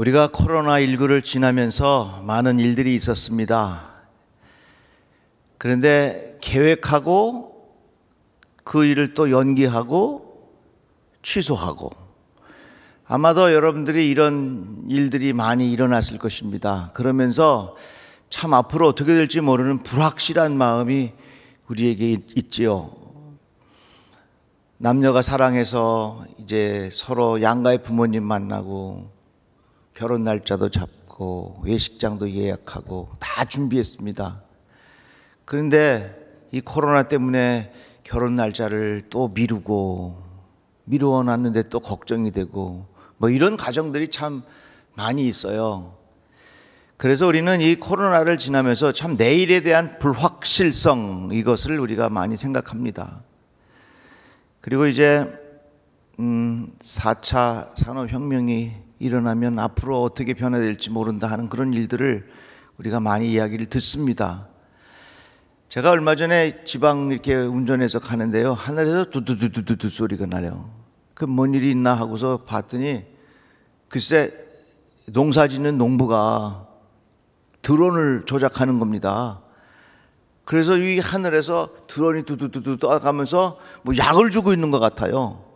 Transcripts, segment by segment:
우리가 코로나19를 지나면서 많은 일들이 있었습니다. 그런데 계획하고 그 일을 또 연기하고 취소하고 아마도 여러분들이 이런 일들이 많이 일어났을 것입니다. 그러면서 참 앞으로 어떻게 될지 모르는 불확실한 마음이 우리에게 있지요. 남녀가 사랑해서 이제 서로 양가의 부모님 만나고 결혼 날짜도 잡고 외식장도 예약하고 다 준비했습니다. 그런데 이 코로나 때문에 결혼 날짜를 또 미루어 놨는데 또 걱정이 되고 뭐 이런 가정들이 참 많이 있어요. 그래서 우리는 이 코로나를 지나면서 참 내일에 대한 불확실성, 이것을 우리가 많이 생각합니다. 그리고 이제 4차 산업혁명이 일어나면 앞으로 어떻게 변화될지 모른다 하는 그런 일들을 우리가 많이 이야기를 듣습니다. 제가 얼마 전에 지방 이렇게 운전해서 가는데요, 하늘에서 두두두두두 소리가 나요. 그 뭔 일이 있나 하고서 봤더니 글쎄 농사 짓는 농부가 드론을 조작하는 겁니다. 그래서 이 하늘에서 드론이 두두두두 떠가면서 뭐 약을 주고 있는 것 같아요.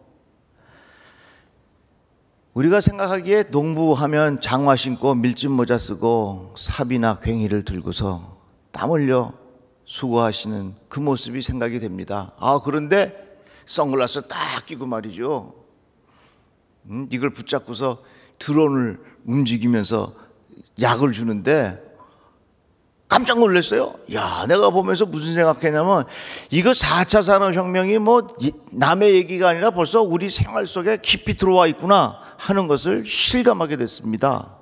우리가 생각하기에 농부하면 장화 신고 밀짚 모자 쓰고 삽이나 괭이를 들고서 땀 흘려 수고하시는 그 모습이 생각이 됩니다. 그런데 선글라스 딱 끼고 말이죠, 이걸 붙잡고서 드론을 움직이면서 약을 주는데 깜짝 놀랐어요. 내가 보면서 무슨 생각했냐면 이거 4차 산업혁명이 뭐 남의 얘기가 아니라 벌써 우리 생활 속에 깊이 들어와 있구나 하는 것을 실감하게 됐습니다.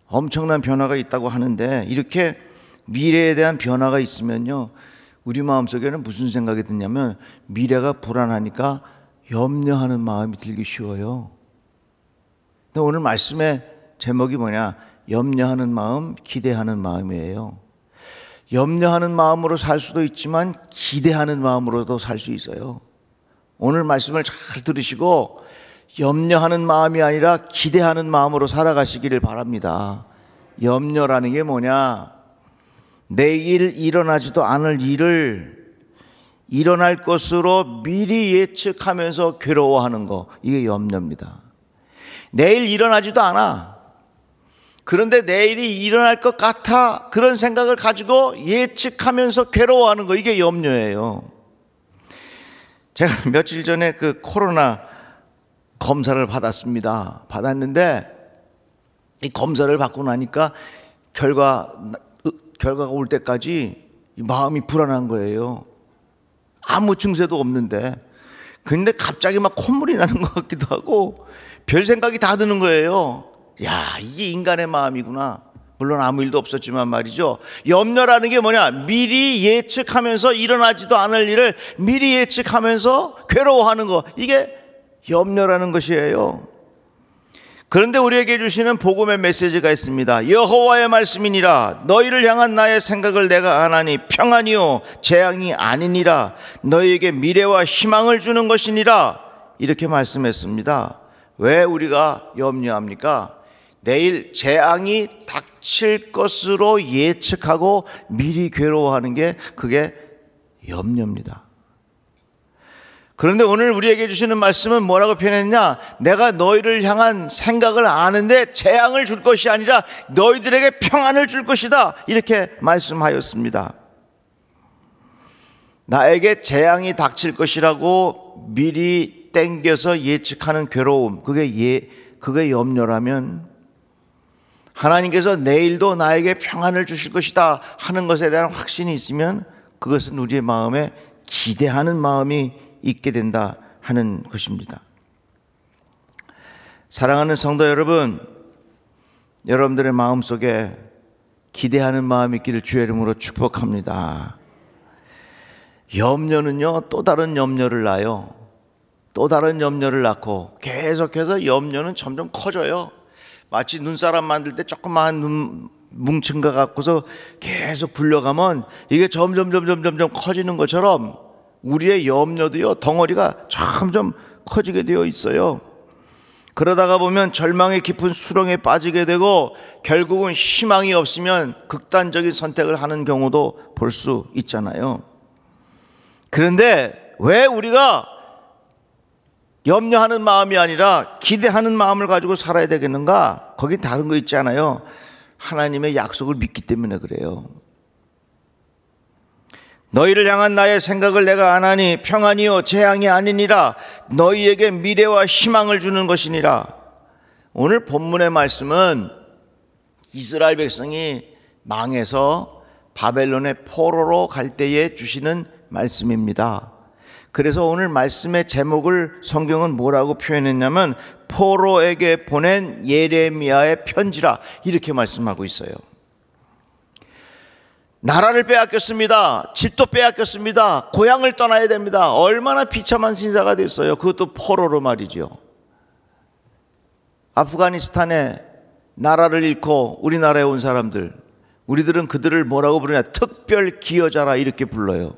엄청난 변화가 있다고 하는데 이렇게 미래에 대한 변화가 있으면요, 우리 마음속에는 무슨 생각이 드냐면 미래가 불안하니까 염려하는 마음이 들기 쉬워요. 근데 오늘 말씀의 제목이 뭐냐? 염려하는 마음, 기대하는 마음이에요. 염려하는 마음으로 살 수도 있지만 기대하는 마음으로도 살 수 있어요. 오늘 말씀을 잘 들으시고 염려하는 마음이 아니라 기대하는 마음으로 살아가시기를 바랍니다. 염려라는 게 뭐냐? 내일 일어나지도 않을 일을 일어날 것으로 미리 예측하면서 괴로워하는 거, 이게 염려입니다. 내일 일어나지도 않아. 그런데 내일이 일어날 것 같아, 그런 생각을 가지고 예측하면서 괴로워하는 거, 이게 염려예요. 제가 며칠 전에 그 코로나 검사를 받았는데 이 검사를 받고 나니까 결과가 올 때까지 마음이 불안한 거예요. 아무 증세도 없는데. 근데 갑자기 막 콧물이 나는 것 같기도 하고 별 생각이 다 드는 거예요. 이게 인간의 마음이구나. 물론 아무 일도 없었지만 말이죠. 염려라는 게 뭐냐? 미리 예측하면서 일어나지도 않을 일을 미리 예측하면서 괴로워하는 거, 이게 염려라는 것이에요. 그런데 우리에게 주시는 복음의 메시지가 있습니다. 여호와의 말씀이니라. 너희를 향한 나의 생각을 내가 아나니 평안이요 재앙이 아니니라. 너희에게 미래와 희망을 주는 것이니라. 이렇게 말씀했습니다. 왜 우리가 염려합니까? 내일 재앙이 닥칠 것으로 예측하고 미리 괴로워하는 게, 그게 염려입니다. 그런데 오늘 우리에게 주시는 말씀은 뭐라고 표현했냐? 내가 너희를 향한 생각을 아는데 재앙을 줄 것이 아니라 너희들에게 평안을 줄 것이다, 이렇게 말씀하였습니다. 나에게 재앙이 닥칠 것이라고 미리 땡겨서 예측하는 괴로움, 그게 염려라면, 하나님께서 내일도 나에게 평안을 주실 것이다 하는 것에 대한 확신이 있으면 그것은 우리의 마음에 기대하는 마음이 있게 된다 하는 것입니다. 사랑하는 성도 여러분, 여러분들의 마음속에 기대하는 마음이 있기를 주의 이름으로 축복합니다. 염려는요, 또 다른 염려를 낳아요. 또 다른 염려를 낳고 계속해서 염려는 점점 커져요. 마치 눈사람 만들 때 조그마한 눈 뭉친 것 같고서 계속 굴려가면 이게 점점 커지는 것처럼 우리의 염려도요, 덩어리가 점점 커지게 되어 있어요. 그러다가 보면 절망의 깊은 수렁에 빠지게 되고 결국은 희망이 없으면 극단적인 선택을 하는 경우도 볼 수 있잖아요. 그런데 왜 우리가 염려하는 마음이 아니라 기대하는 마음을 가지고 살아야 되겠는가? 거기 다른 거 있지 않아요? 하나님의 약속을 믿기 때문에 그래요. 너희를 향한 나의 생각을 내가 아나니 평안이요 재앙이 아니니라. 너희에게 미래와 희망을 주는 것이니라. 오늘 본문의 말씀은 이스라엘 백성이 망해서 바벨론의 포로로 갈 때에 주시는 말씀입니다. 그래서 오늘 말씀의 제목을 성경은 뭐라고 표현했냐면 포로에게 보낸 예레미야의 편지라 이렇게 말씀하고 있어요. 나라를 빼앗겼습니다. 집도 빼앗겼습니다. 고향을 떠나야 됩니다. 얼마나 비참한 신사가 됐어요. 그것도 포로로 말이죠. 아프가니스탄에 나라를 잃고 우리나라에 온 사람들, 우리들은 그들을 뭐라고 부르냐? 특별 기여자라 이렇게 불러요.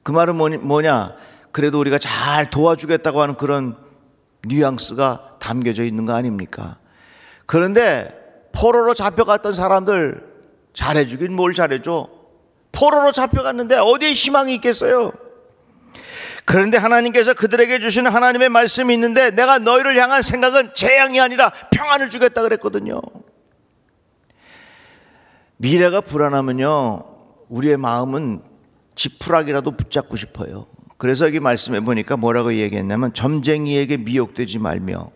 그 말은 뭐냐? 그래도 우리가 잘 도와주겠다고 하는 그런 뉘앙스가 담겨져 있는 거 아닙니까? 그런데 포로로 잡혀갔던 사람들 잘해주긴 뭘 잘해줘? 포로로 잡혀갔는데 어디에 희망이 있겠어요? 그런데 하나님께서 그들에게 주시는 하나님의 말씀이 있는데 내가 너희를 향한 생각은 재앙이 아니라 평안을 주겠다 그랬거든요. 미래가 불안하면요 우리의 마음은 지푸라기라도 붙잡고 싶어요. 그래서 여기 말씀해 보니까 뭐라고 얘기했냐면 점쟁이에게 미혹되지 말며.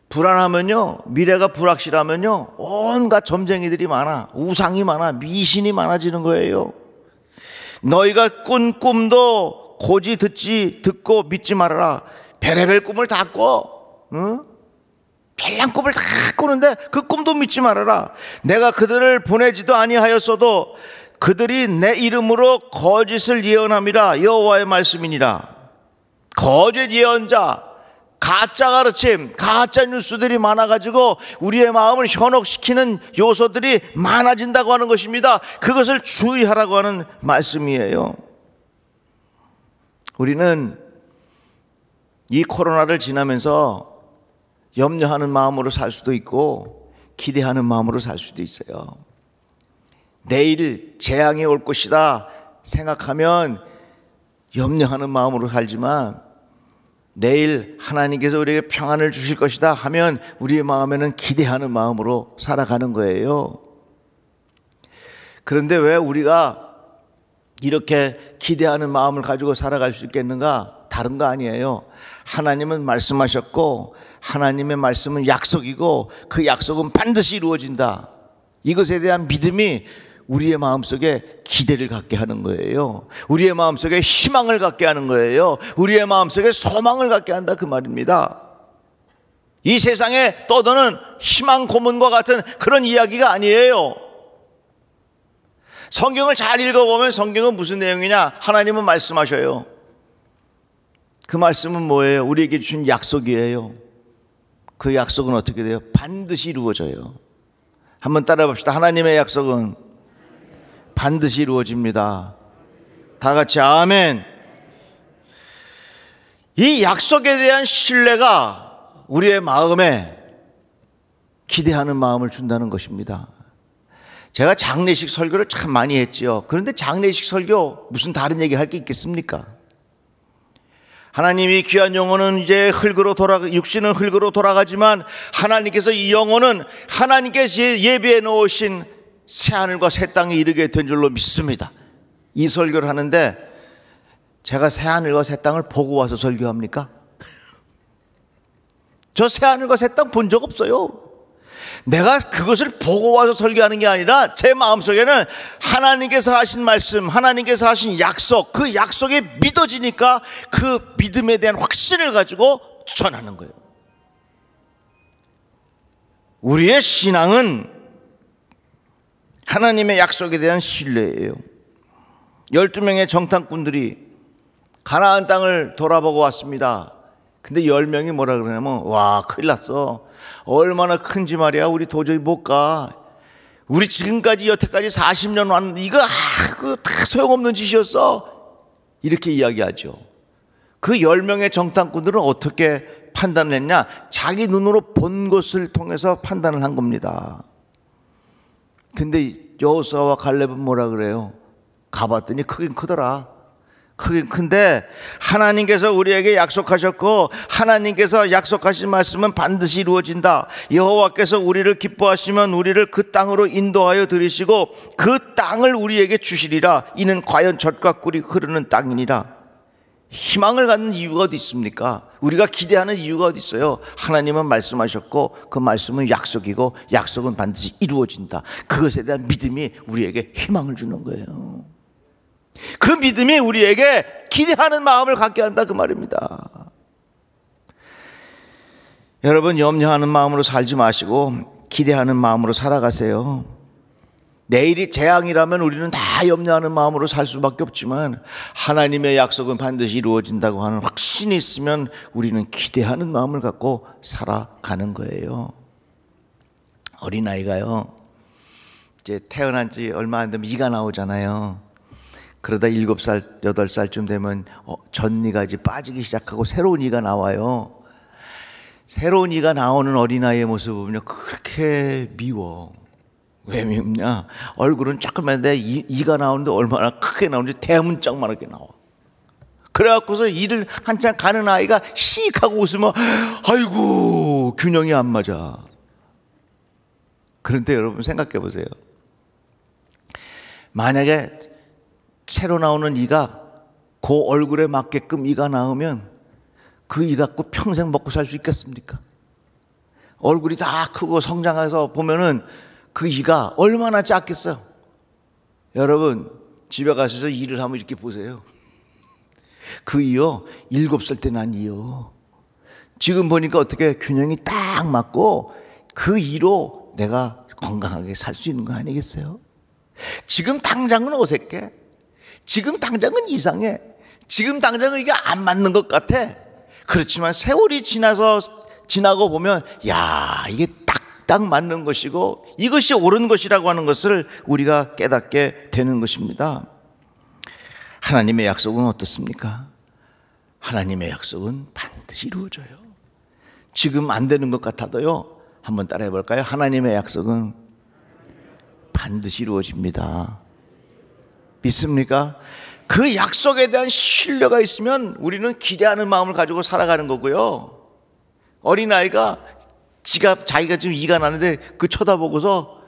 불안하면요, 미래가 불확실하면요 온갖 점쟁이들이 많아, 우상이 많아, 미신이 많아지는 거예요. 너희가 꾼 꿈도 고지 듣고 믿지 말아라. 별의별 꿈을 다 꿔, 응? 별난 꿈을 다 꾸는데 그 꿈도 믿지 말아라. 내가 그들을 보내지도 아니하였어도 그들이 내 이름으로 거짓을 예언함이라. 여호와의 말씀이니라. 거짓 예언자, 가짜 가르침, 가짜 뉴스들이 많아가지고 우리의 마음을 현혹시키는 요소들이 많아진다고 하는 것입니다. 그것을 주의하라고 하는 말씀이에요. 우리는 이 코로나를 지나면서 염려하는 마음으로 살 수도 있고 기대하는 마음으로 살 수도 있어요. 내일 재앙이 올 것이다 생각하면 염려하는 마음으로 살지만 내일 하나님께서 우리에게 평안을 주실 것이다 하면 우리의 마음에는 기대하는 마음으로 살아가는 거예요. 그런데 왜 우리가 이렇게 기대하는 마음을 가지고 살아갈 수 있겠는가? 다른 거 아니에요. 하나님은 말씀하셨고 하나님의 말씀은 약속이고 그 약속은 반드시 이루어진다. 이것에 대한 믿음이 우리의 마음속에 기대를 갖게 하는 거예요. 우리의 마음속에 희망을 갖게 하는 거예요. 우리의 마음속에 소망을 갖게 한다 그 말입니다. 이 세상에 떠도는 희망 고문과 같은 그런 이야기가 아니에요. 성경을 잘 읽어보면 성경은 무슨 내용이냐? 하나님은 말씀하셔요. 그 말씀은 뭐예요? 우리에게 주신 약속이에요. 그 약속은 어떻게 돼요? 반드시 이루어져요. 한번 따라해 봅시다. 하나님의 약속은 반드시 이루어집니다. 다 같이 아멘. 이 약속에 대한 신뢰가 우리의 마음에 기대하는 마음을 준다는 것입니다. 제가 장례식 설교를 참 많이 했지요. 그런데 장례식 설교 무슨 다른 얘기 할 게 있겠습니까? 하나님이 귀한 영혼은 이제 육신은 흙으로 돌아가지만 하나님께서 이 영혼은 하나님께서 예비해 놓으신 새하늘과 새 땅에 이르게 된 줄로 믿습니다. 이 설교를 하는데 제가 새하늘과 새 땅을 보고 와서 설교합니까? 저 새하늘과 새 땅 본 적 없어요. 내가 그것을 보고 와서 설교하는 게 아니라 제 마음속에는 하나님께서 하신 말씀, 하나님께서 하신 약속, 그 약속이 믿어지니까 그 믿음에 대한 확신을 가지고 전하는 거예요. 우리의 신앙은 하나님의 약속에 대한 신뢰예요. 12명의 정탐꾼들이 가나안 땅을 돌아보고 왔습니다. 근데 10명이 뭐라 그러냐면 와 큰일 났어. 얼마나 큰지 말이야. 우리 도저히 못 가. 우리 지금까지 여태까지 40년 왔는데 이거 그거 다 소용없는 짓이었어. 이렇게 이야기하죠. 그 10명의 정탐꾼들은 어떻게 판단을 했냐? 자기 눈으로 본 것을 통해서 판단을 한 겁니다. 근데 여호수아와 갈렙은 뭐라 그래요? 가봤더니 크긴 크더라. 크긴 큰데 하나님께서 우리에게 약속하셨고 하나님께서 약속하신 말씀은 반드시 이루어진다. 여호와께서 우리를 기뻐하시면 우리를 그 땅으로 인도하여 들이시고 그 땅을 우리에게 주시리라. 이는 과연 젖과 꿀이 흐르는 땅이니라. 희망을 갖는 이유가 어디 있습니까? 우리가 기대하는 이유가 어디 있어요? 하나님은 말씀하셨고 그 말씀은 약속이고 약속은 반드시 이루어진다. 그것에 대한 믿음이 우리에게 희망을 주는 거예요. 그 믿음이 우리에게 기대하는 마음을 갖게 한다, 그 말입니다. 여러분, 염려하는 마음으로 살지 마시고 기대하는 마음으로 살아가세요. 내일이 재앙이라면 우리는 다 염려하는 마음으로 살 수밖에 없지만 하나님의 약속은 반드시 이루어진다고 하는 확신이 있으면 우리는 기대하는 마음을 갖고 살아가는 거예요. 어린아이가요, 이제 태어난 지 얼마 안 되면 이가 나오잖아요. 그러다 7살, 8살쯤 되면 전이가 이제 빠지기 시작하고 새로운 이가 나와요. 새로운 이가 나오는 어린아이의 모습을 보면 그렇게 미워. 왜 밉냐? 얼굴은 조그만데 이가 나오는데 얼마나 크게 나오는지 대문짝만하게 나와. 그래갖고서 이를 한참 가는 아이가 씩 하고 웃으면 아이고 균형이 안 맞아. 그런데 여러분 생각해 보세요. 만약에 새로 나오는 이가 그 얼굴에 맞게끔 이가 나오면 그 이 갖고 평생 먹고 살 수 있겠습니까? 얼굴이 다 크고 성장해서 보면은 그 이가 얼마나 작겠어요. 여러분 집에 가셔서 이를 한번 이렇게 보세요. 그 이요 7살 때 난 이요 지금 보니까 어떻게 균형이 딱 맞고 그 이로 내가 건강하게 살 수 있는 거 아니겠어요? 지금 당장은 어색해. 지금 당장은 이상해. 지금 당장은 이게 안 맞는 것 같아. 그렇지만 세월이 지나고 보면 야, 이게 딱 맞는 것이고 이것이 옳은 것이라고 하는 것을 우리가 깨닫게 되는 것입니다. 하나님의 약속은 어떻습니까? 하나님의 약속은 반드시 이루어져요. 지금 안 되는 것 같아도요, 한번 따라해 볼까요? 하나님의 약속은 반드시 이루어집니다. 믿습니까? 그 약속에 대한 신뢰가 있으면 우리는 기대하는 마음을 가지고 살아가는 거고요. 어린아이가 자기가 지금 이가 나는데 그 쳐다보고서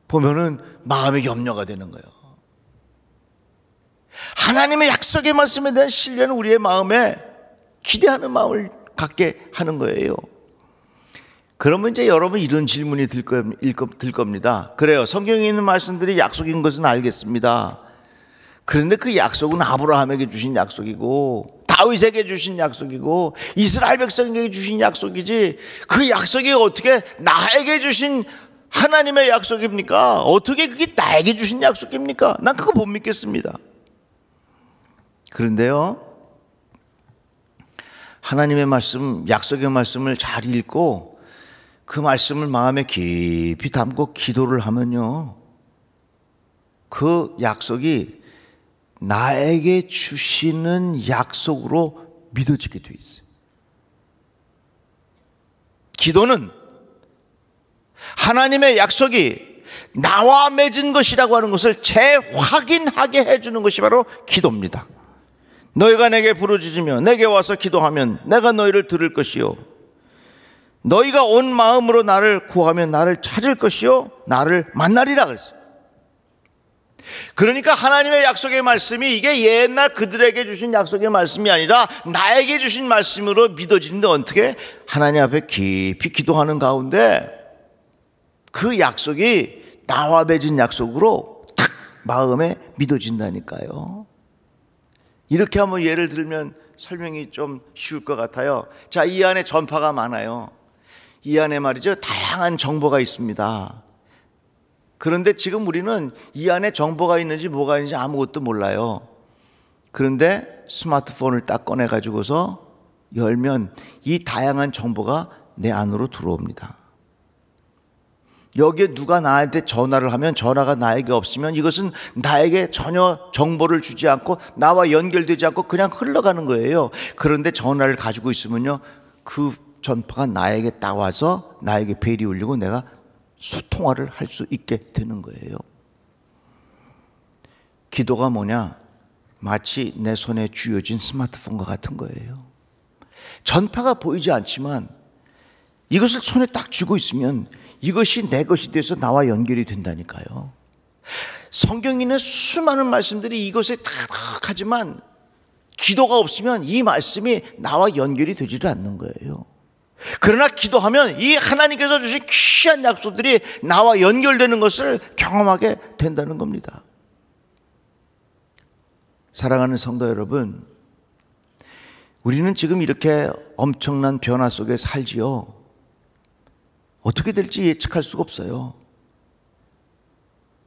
보면은 마음의 염려가 되는 거예요. 하나님의 약속의 말씀에 대한 신뢰는 우리의 마음에 기대하는 마음을 갖게 하는 거예요. 그러면 이제 여러분 이런 질문이 들 겁니다. 그래요, 성경에 있는 말씀들이 약속인 것은 알겠습니다. 그런데 그 약속은 아브라함에게 주신 약속이고 다윗에게 주신 약속이고 이스라엘 백성에게 주신 약속이지 그 약속이 어떻게 나에게 주신 하나님의 약속입니까? 어떻게 그게 나에게 주신 약속입니까? 난 그거 못 믿겠습니다. 그런데요, 하나님의 말씀, 약속의 말씀을 잘 읽고 그 말씀을 마음에 깊이 담고 기도를 하면요, 그 약속이 나에게 주시는 약속으로 믿어지게 돼 있어요. 기도는 하나님의 약속이 나와 맺은 것이라고 하는 것을 재확인하게 해주는 것이 바로 기도입니다. 너희가 내게 부르짖으며 내게 와서 기도하면 내가 너희를 들을 것이요 너희가 온 마음으로 나를 구하면 나를 찾을 것이요 나를 만나리라 그랬어요. 그러니까 하나님의 약속의 말씀이 이게 옛날 그들에게 주신 약속의 말씀이 아니라 나에게 주신 말씀으로 믿어지는데 어떻게 하나님 앞에 깊이 기도하는 가운데 그 약속이 나와 맺은 약속으로 탁 마음에 믿어진다니까요. 이렇게 한번 예를 들면 설명이 좀 쉬울 것 같아요. 자, 이 안에 전파가 많아요. 이 안에 말이죠, 다양한 정보가 있습니다. 그런데 지금 우리는 이 안에 정보가 있는지 뭐가 있는지 아무것도 몰라요. 그런데 스마트폰을 딱 꺼내 가지고서 열면 이 다양한 정보가 내 안으로 들어옵니다. 여기에 누가 나한테 전화를 하면 전화가 나에게 없으면 이것은 나에게 전혀 정보를 주지 않고 나와 연결되지 않고 그냥 흘러가는 거예요. 그런데 전화를 가지고 있으면요, 그 전파가 나에게 딱 와서 나에게 벨이 울리고 내가 통화를 할 수 있게 되는 거예요. 기도가 뭐냐? 마치 내 손에 쥐어진 스마트폰과 같은 거예요. 전파가 보이지 않지만 이것을 손에 딱 쥐고 있으면 이것이 내 것이 돼서 나와 연결이 된다니까요. 성경에는 수많은 말씀들이 이것에 다하지만 기도가 없으면 이 말씀이 나와 연결이 되지를 않는 거예요. 그러나 기도하면 이 하나님께서 주신 귀한 약속들이 나와 연결되는 것을 경험하게 된다는 겁니다. 사랑하는 성도 여러분, 우리는 지금 이렇게 엄청난 변화 속에 살지요. 어떻게 될지 예측할 수가 없어요.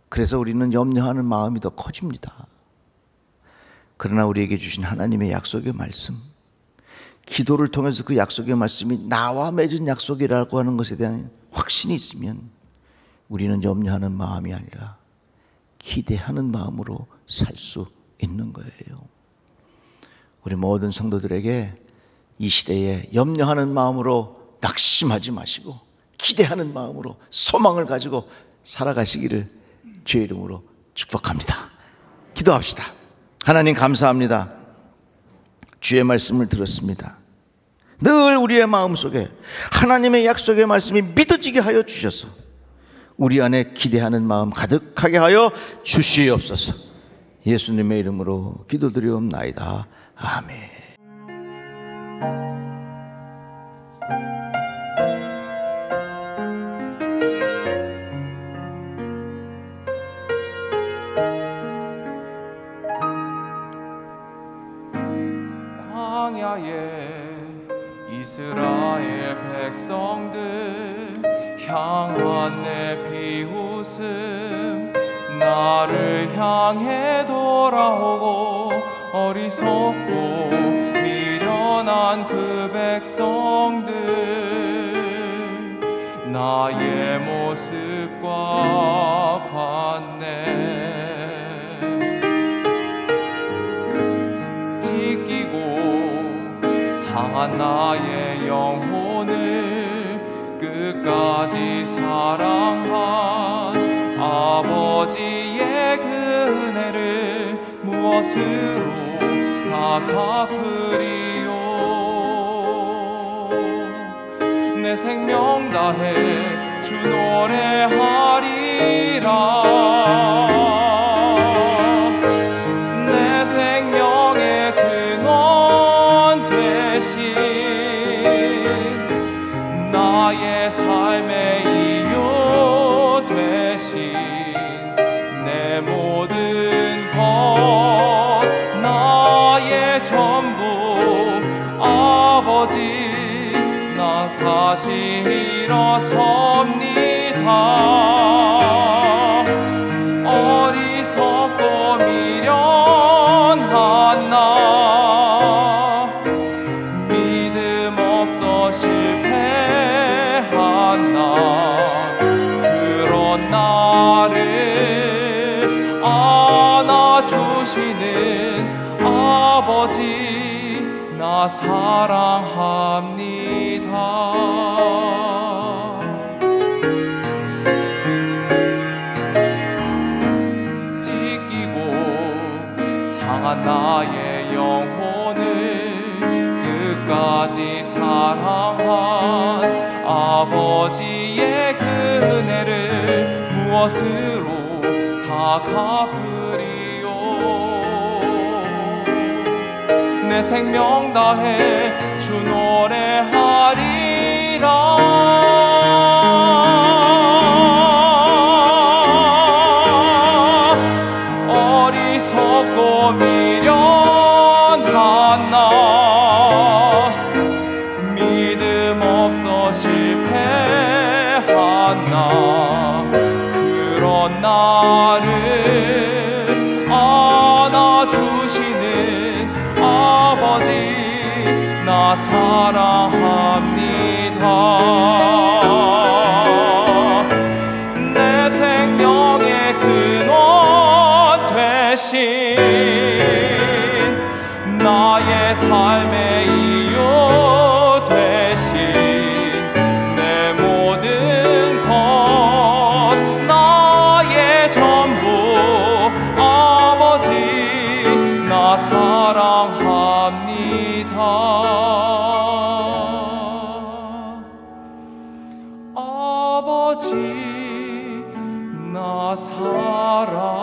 그래서 우리는 염려하는 마음이 더 커집니다. 그러나 우리에게 주신 하나님의 약속의 말씀, 기도를 통해서 그 약속의 말씀이 나와 맺은 약속이라고 하는 것에 대한 확신이 있으면 우리는 염려하는 마음이 아니라 기대하는 마음으로 살 수 있는 거예요. 우리 모든 성도들에게 이 시대에 염려하는 마음으로 낙심하지 마시고 기대하는 마음으로 소망을 가지고 살아가시기를 주의 이름으로 축복합니다. 기도합시다. 하나님 감사합니다. 주의 말씀을 들었습니다. 늘 우리의 마음속에 하나님의 약속의 말씀이 믿어지게 하여 주셔서 우리 안에 기대하는 마음 가득하게 하여 주시옵소서. 예수님의 이름으로 기도드리옵나이다. 아멘. 이스라엘 백성들 향한 내 비웃음, 나를 향해 돌아오고 어리석고 미련한 그 백성들, 나의 모습과 관내 상한 나의 영혼을 끝까지 사랑한 아버지의 그 은혜를 무엇으로 다 갚으리요. 내 생명 다해 주 노래하리라. 나의 삶의 이유 되신 내 모든 것, 나의 전부 아버지, 나 다시 일어섭니다. 어리석고 미련한 나, 믿음 없어 실패한 나, 그런 나를 안아주시는 아버지, 나 사랑합니다. 상한 나의 영혼을 끝까지 사랑한 아버지의 그 은혜를 무엇으로 다 갚으리요. 내 생명 다해 주 노래하리라. 어리석고 미련한 나, 믿음 없어 실패한 나, 그런 나를 안아주시는 아버지, 나 사랑합니다. 내 생명의 근원 되신 나의 삶의 이유 되신 나 사랑합니다.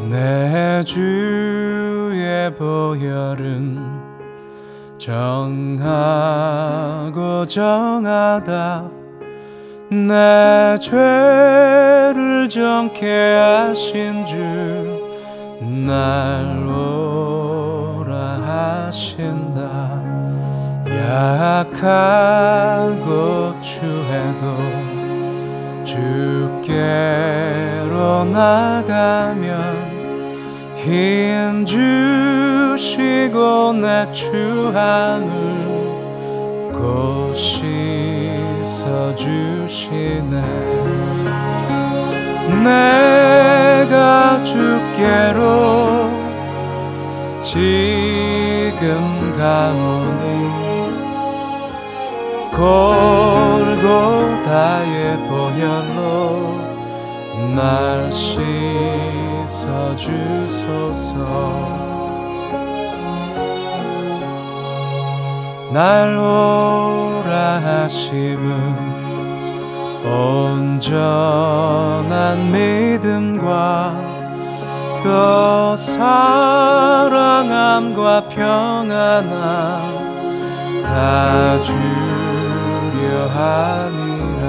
내 주의 보혈은 정하고 정하다 내 죄를 정케 하신 주 날 오라 하신다. 약하고 추해도 주께로 나가면 힘 주시고 내 주 하늘 곧 씻어주시네. 내가 주께로 지금 가오니 골고다의 보혈로 날 씻어주소서. 날 오라 하심은 온전한 믿음과 또 사랑함과 평안함 다 주려 함이라.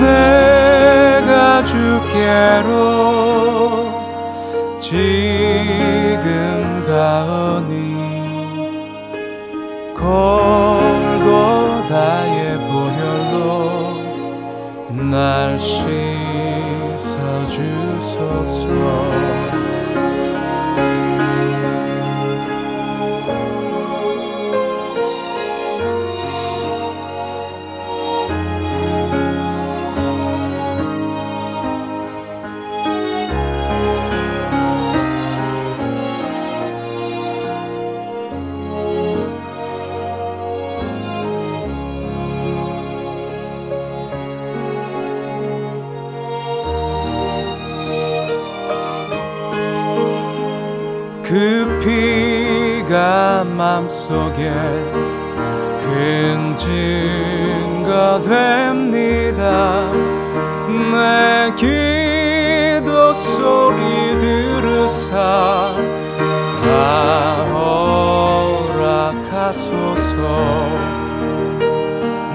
내가 주께로 지금 가오니 골고다의 보혈로 날 씻어주소서. 그 피가 맘속에 큰 증거 됩니다. 내 기도 소리 들으사 다 허락하소서.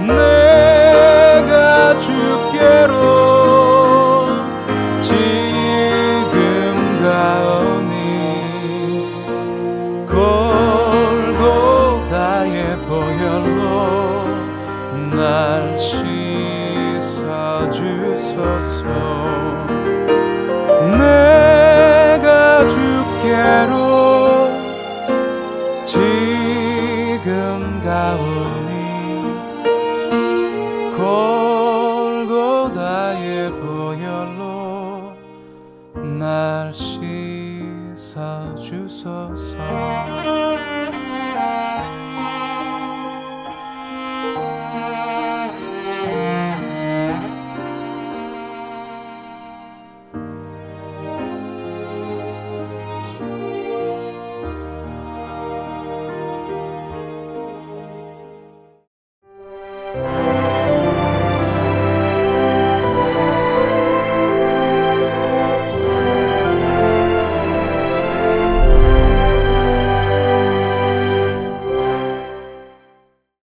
내가 주께로 지금 가오니 골고다의 보혈로 날 씻어주소서. 내가 주께로 지금 가오니